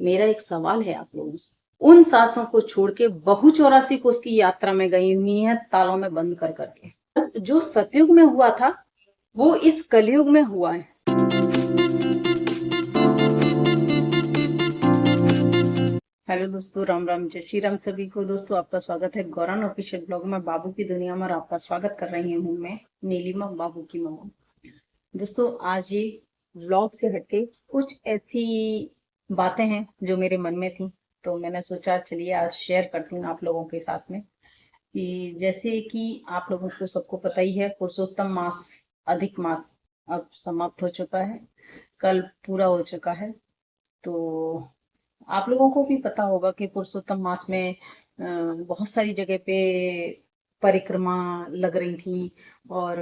मेरा एक सवाल है आप लोगों से। उन सासों को छोड़ के बहू 84 कोस की यात्रा में गई हुई है, तालों में बंद कर करके। जो सतयुग में हुआ था वो इस कलयुग में हुआ है। हेलो दोस्तों, राम राम, जय श्री राम सभी को। दोस्तों आपका स्वागत है गौरान ऑफिशियल ब्लॉग में। बाबू की दुनिया में आपका स्वागत कर रही हूँ मैं, नीलिमा, बाबू की मम्मा। दोस्तों आज ये व्लॉग से हटके कुछ ऐसी बातें हैं जो मेरे मन में थी, तो मैंने सोचा चलिए आज शेयर करती हूँ आप लोगों के साथ में। कि जैसे कि आप लोगों को सबको पता ही है, पुरुषोत्तम मास, अधिक मास अब समाप्त हो चुका है, कल पूरा हो चुका है। तो आप लोगों को भी पता होगा कि पुरुषोत्तम मास में बहुत सारी जगह पे परिक्रमा लग रही थी, और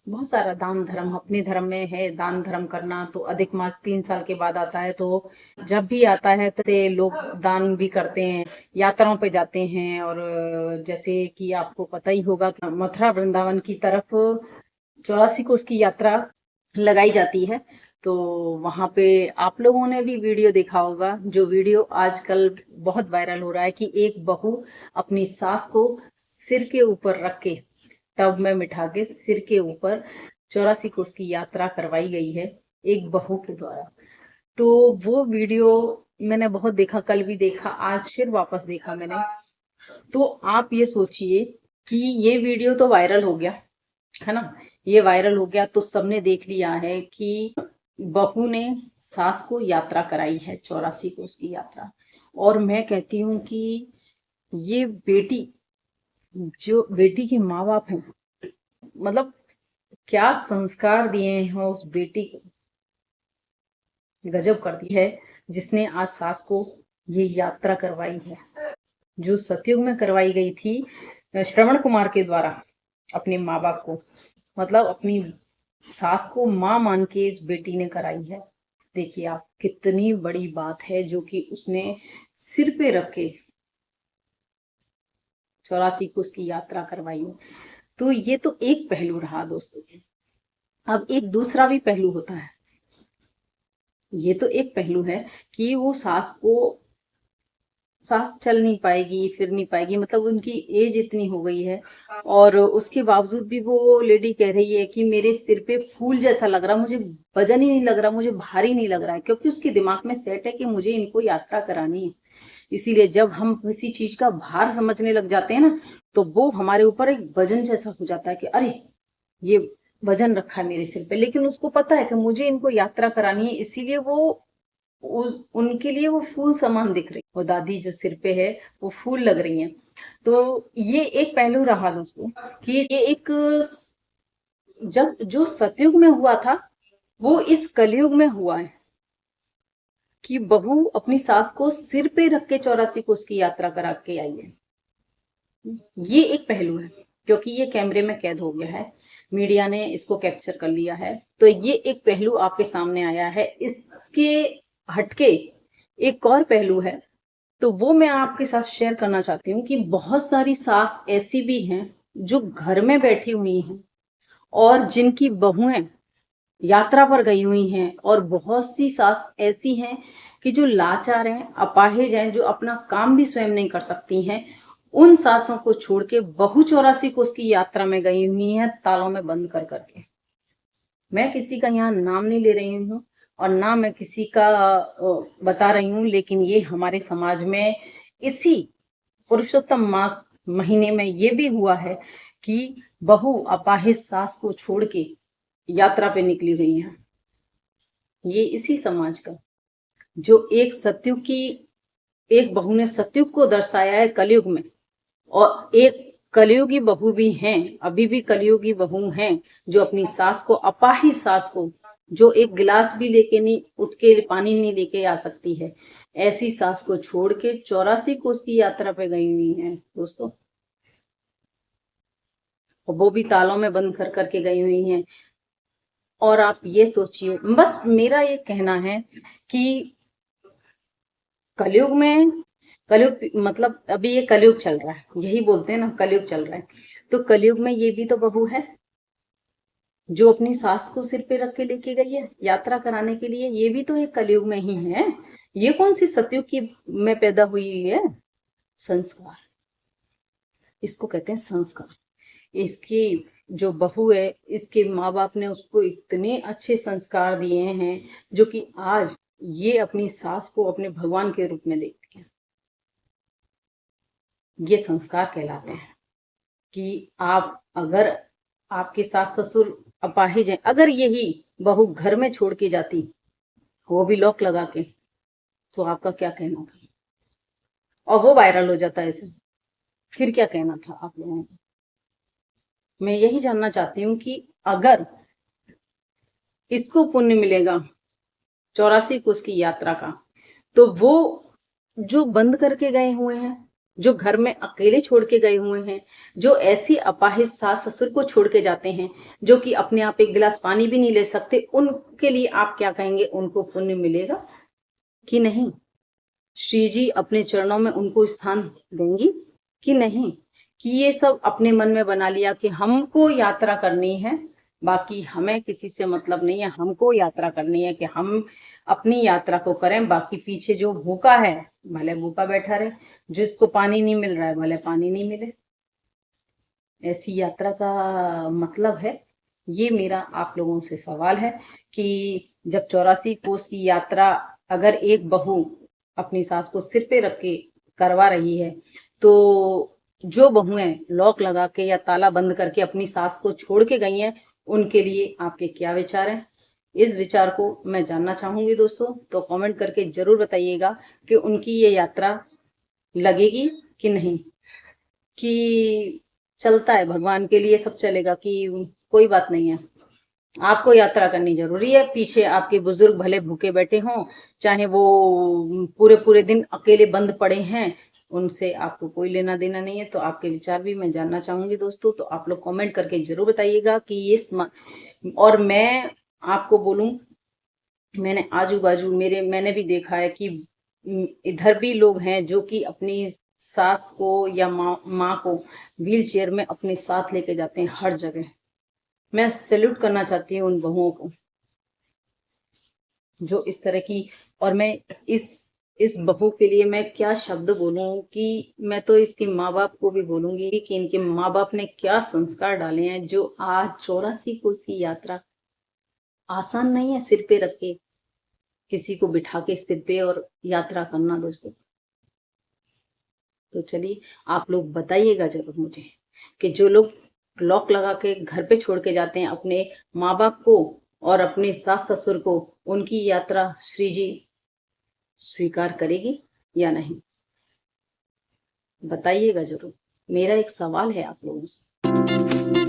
बहुत सारा दान धर्म अपने धर्म में है। दान धर्म करना तो अधिक मास 3 साल के बाद आता है, तो जब भी आता है तो से लोग दान भी करते हैं, यात्राओं पे जाते हैं। और जैसे कि आपको पता ही होगा कि मथुरा वृंदावन की तरफ 84 कोस की यात्रा लगाई जाती है। तो वहां पे आप लोगों ने भी वीडियो देखा होगा, जो वीडियो आजकल बहुत वायरल हो रहा है, कि एक बहू अपनी सास को सिर के ऊपर रख के, टब में बिठा के सिर के ऊपर 84 कोस की यात्रा करवाई गई है एक बहू के द्वारा। तो वो वीडियो मैंने बहुत देखा, कल भी देखा, आज फिर वापस देखा मैंने। तो आप ये सोचिए कि ये वीडियो तो वायरल हो गया है ना, ये वायरल हो गया तो सबने देख लिया है कि बहू ने सास को यात्रा कराई है 84 कोस की यात्रा। और मैं कहती हूँ कि ये बेटी, जो बेटी के माँ बाप हैं, मतलब क्या संस्कार दिए हैं उस बेटी को, गजब कर दी है, जिसने आज सास को ये यात्रा करवाई है, जो सतयुग में करवाई गई थी श्रवण कुमार के द्वारा अपने माँ बाप को, मतलब अपनी सास को माँ मान के इस बेटी ने कराई है। देखिए आप, कितनी बड़ी बात है जो कि उसने सिर पे रख के 84 को उसकी यात्रा करवाई है। तो ये तो एक पहलू रहा दोस्तों। अब एक दूसरा भी पहलू होता है। ये तो एक पहलू है कि वो सास चल नहीं पाएगी, फिर नहीं पाएगी, मतलब उनकी एज इतनी हो गई है, और उसके बावजूद भी वो लेडी कह रही है कि मेरे सिर पे फूल जैसा लग रहा, मुझे वजन ही नहीं लग रहा, मुझे भारी नहीं लग रहा है, क्योंकि उसके दिमाग में सेट है कि मुझे इनको यात्रा करानी है। इसीलिए जब हम किसी चीज का भार समझने लग जाते हैं ना, तो वो हमारे ऊपर एक वजन जैसा हो जाता है कि अरे ये वजन रखा है मेरे सिर पे। लेकिन उसको पता है कि मुझे इनको यात्रा करानी है, इसीलिए वो उनके लिए वो फूल समान दिख रही, वो दादी जो सिर पे है वो फूल लग रही हैं। तो ये एक पहलू रहा दोस्तों, कि ये एक, जब जो सतयुग में हुआ था वो इस कलयुग में हुआ है, कि बहू अपनी सास को सिर पे रख के 84 कोस की यात्रा करा के आई है। ये एक पहलू है, क्योंकि ये कैमरे में कैद हो गया है, मीडिया ने इसको कैप्चर कर लिया है। तो ये एक पहलू आपके सामने आया है। इसके हटके एक और पहलू है, तो वो मैं आपके साथ शेयर करना चाहती हूँ, कि बहुत सारी सास ऐसी भी हैं जो घर में बैठी हुई हैं, और जिनकी बहुएं यात्रा पर गई हुई हैं, और बहुत सी सास ऐसी हैं कि जो लाचार हैं, अपाहिज हैं, जो अपना काम भी स्वयं नहीं कर सकती हैं। उन सासों को छोड़ के बहू 84 कोस की यात्रा में गई हुई हैं, तालों में बंद कर करके। मैं किसी का यहाँ नाम नहीं ले रही हूँ, और ना मैं किसी का बता रही हूँ, लेकिन ये हमारे समाज में इसी पुरुषोत्तम मास महीने में ये भी हुआ है कि बहू अपाहिज सास को छोड़ के यात्रा पे निकली हुई है। ये इसी समाज का, जो एक सतयुग की, एक बहू ने सतयुग को दर्शाया है कलयुग में, और एक कलयुगी बहू भी हैं, अभी भी कलयुगी बहू हैं, जो अपनी सास को, अपाहिज सास को, जो एक गिलास भी लेके नहीं, उठ के पानी नहीं लेके आ सकती है, ऐसी सास को छोड़ के 84 कोस की यात्रा पे गई हुई हैं दोस्तों। वो भी तालों में बंद कर करके गई हुई हैं। और आप ये सोचिए, बस मेरा ये कहना है कि कलयुग में, कलयुग मतलब अभी ये कलयुग चल रहा है, यही बोलते हैं ना, कलयुग चल रहा है। तो कलयुग में ये भी तो बहू है जो अपनी सास को सिर पे रख के लेके गई है यात्रा कराने के लिए। ये भी तो एक कलयुग में ही है, ये कौन सी सतयुग की में पैदा हुई है? संस्कार, इसको कहते हैं संस्कार। इसकी जो बहू है, इसके माँ बाप ने उसको इतने अच्छे संस्कार दिए हैं जो कि आज ये अपनी सास को अपने भगवान के रूप में देखती है। ये संस्कार कहलाते हैं कि आप अगर आपके सास ससुर अपाहिज हैं, अगर यही बहू घर में छोड़ के जाती, वो भी लॉक लगा के, तो आपका क्या कहना था? और वो वायरल हो जाता है ऐसे, फिर क्या कहना था आप लोगों को? मैं यही जानना चाहती हूँ कि अगर इसको पुण्य मिलेगा 84 कोस की यात्रा का, तो वो जो बंद करके गए हुए हैं, जो घर में अकेले छोड़ के गए हुए हैं, जो ऐसी अपाहिज सास ससुर को छोड़ के जाते हैं, जो कि अपने आप एक गिलास पानी भी नहीं ले सकते, उनके लिए आप क्या कहेंगे? उनको पुण्य मिलेगा कि नहीं? श्री जी अपने चरणों में उनको स्थान देंगी कि नहीं? कि ये सब अपने मन में बना लिया कि हमको यात्रा करनी है, बाकी हमें किसी से मतलब नहीं है, हमको यात्रा करनी है कि हम अपनी यात्रा को करें, बाकी पीछे जो भूखा है भले भूखा बैठा रहे, जिसको पानी नहीं मिल रहा है भले पानी नहीं मिले। ऐसी यात्रा का मतलब है? ये मेरा आप लोगों से सवाल है कि जब 84 कोस की यात्रा अगर एक बहू अपनी सास को सिर पे रख के करवा रही है, तो जो बहुएं लॉक लगा के या ताला बंद करके अपनी सास को छोड़ के गई हैं, उनके लिए आपके क्या विचार हैं? इस विचार को मैं जानना चाहूंगी दोस्तों, तो कमेंट करके जरूर बताइएगा कि उनकी ये यात्रा लगेगी कि नहीं, कि चलता है भगवान के लिए सब चलेगा, कि कोई बात नहीं है, आपको यात्रा करनी जरूरी है। पीछे आपके बुजुर्ग भले भूखे बैठे हों, चाहे वो पूरे पूरे दिन अकेले बंद पड़े हैं, उनसे आपको कोई लेना देना नहीं है। तो आपके विचार भी मैं जानना चाहूंगी दोस्तों, तो आप लोग कमेंट करके जरूर बताइएगा कि ये और मैं आपको बोलूं, मैंने आजू बाजू मैंने भी देखा है कि इधर भी लोग हैं जो कि अपनी सास को या माँ को व्हील चेयर में अपने साथ लेके जाते हैं हर जगह। मैं सैल्यूट करना चाहती हूँ उन बहुओं को जो इस तरह की। और मैं इस बहू के लिए मैं क्या शब्द बोलूं, कि मैं तो इसके माँ बाप को भी बोलूंगी कि इनके माँ बाप ने क्या संस्कार डाले हैं, जो आज 84 कोस की यात्रा आसान नहीं है सिर पे रख के किसी को बिठा के सिर पे और यात्रा करना दोस्तों। तो चलिए आप लोग बताइएगा जरूर मुझे कि जो लोग लॉक लगा के घर पे छोड़ के जाते हैं अपने माँ बाप को और अपने सास ससुर को, उनकी यात्रा श्री जी स्वीकार करेगी या नहीं? बताइएगा जरूर, मेरा एक सवाल है आप लोगों से।